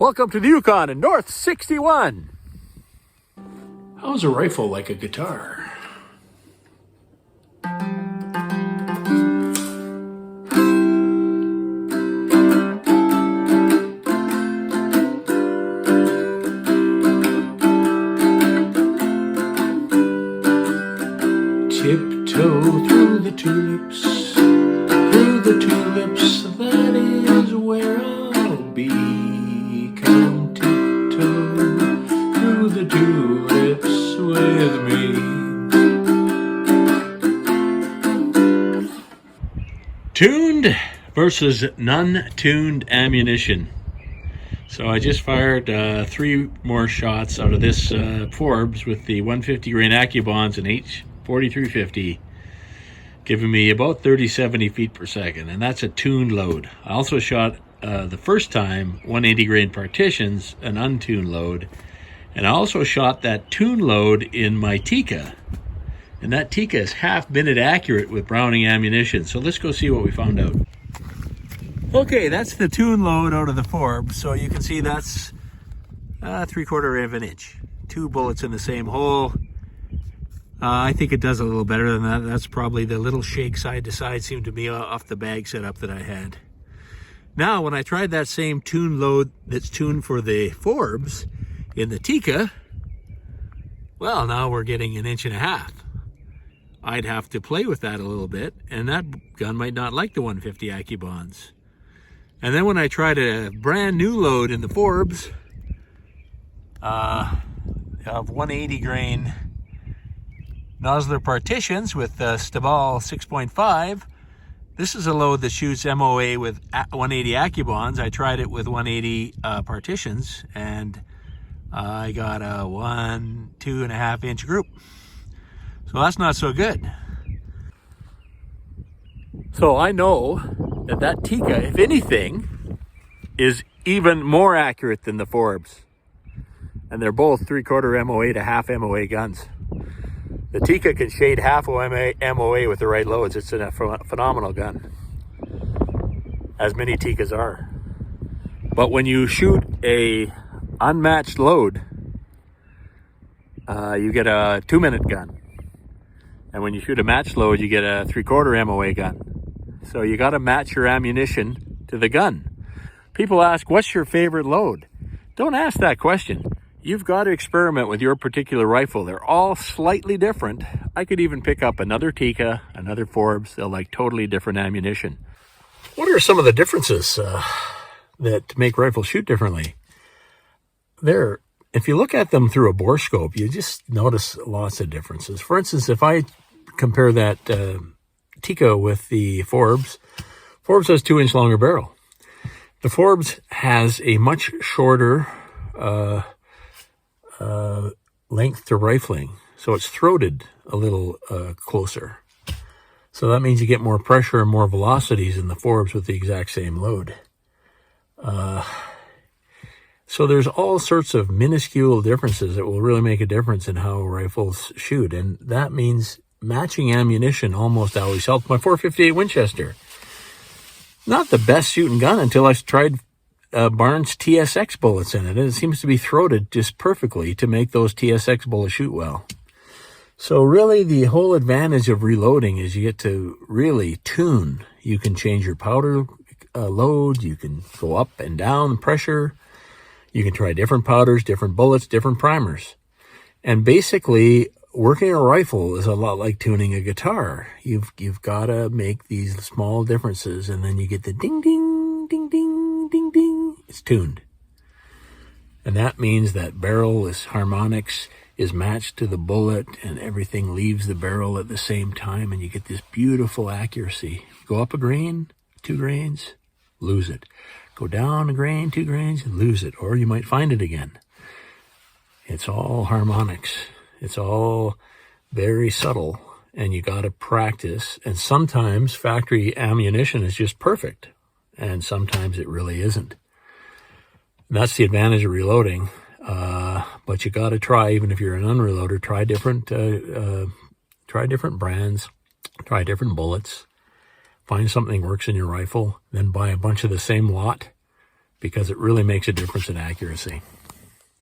Welcome to the Yukon and North 61. How's a rifle like a guitar? Tiptoe through the tulips, that is where I'll be. Come tiptoe through the tulips with me. Tuned versus non-tuned ammunition. So I just fired 3 more shots out of this Forbes with the 150 grain AccuBonds and H4350, giving me about 30-70 feet per second, and that's a tuned load. I also shot the first time 180 grain partitions, an untuned load, and I also shot that tuned load in my Tikka, and that Tikka is half-minute accurate with Browning ammunition. So let's go see what we found out. Okay, that's the tuned load out of the Forbes. So you can see that's 3/4 of an inch. 2 bullets in the same hole. I think it does a little better than that. That's probably the little shake side to side seemed to be off the bag setup that I had. Now, when I tried that same tuned load that's tuned for the Forbes in the Tikka, well, now we're getting 1.5 inches. I'd have to play with that a little bit, and that gun might not like the 150 AccuBonds. And then when I tried a brand new load in the Forbes of 180 grain Nosler partitions with Stabal 6.5, this is a load that shoots MOA with 180 AccuBonds. I tried it with 180 partitions, and I got a 2.5 inch group. So that's not so good. So I know that Tikka, if anything, is even more accurate than the Forbes. And they're both 3/4 MOA to half MOA guns. The Tikka can shade half MOA with the right loads. It's a phenomenal gun, as many Tikkas are. But when you shoot a unmatched load, you get a 2-minute gun. And when you shoot a matched load, you get a 3/4 MOA gun. So you got to match your ammunition to the gun. People ask, what's your favorite load? Don't ask that question. You've got to experiment with your particular rifle. They're all slightly different. I could even pick up another Tikka, another Forbes. They'll like totally different ammunition. What are some of the differences that make rifles shoot differently? If you look at them through a bore scope, you just notice lots of differences. For instance, if I compare that Tikka with the Forbes has 2-inch longer barrel. The Forbes has a much shorter length to rifling, so it's throated a little closer. So that means you get more pressure and more velocities in the Forbes with the exact same load. So there's all sorts of minuscule differences that will really make a difference in how rifles shoot, and that means matching ammunition almost always helps. My .458 Winchester, not the best shooting gun until I tried Barnes TSX bullets in it. It seems to be throated just perfectly to make those TSX bullets shoot well. So really the whole advantage of reloading is you get to really tune. You can change your powder load. You can go up and down pressure. You can try different powders, different bullets, different primers. And basically, working a rifle is a lot like tuning a guitar. You've got to make these small differences, and then you get the ding, ding, ding, ding, ding, ding. It's tuned. And that means that barrel harmonics is matched to the bullet, and everything leaves the barrel at the same time, and you get this beautiful accuracy. Go up a grain, 2 grains, lose it. Go down a grain, 2 grains, and lose it, or you might find it again. It's all harmonics. It's all very subtle, and you got to practice. And sometimes factory ammunition is just perfect, and sometimes it really isn't. And that's the advantage of reloading. But you got to try, even if you're an unreloader, try different brands, try different bullets. Find something that works in your rifle, then buy a bunch of the same lot because it really makes a difference in accuracy.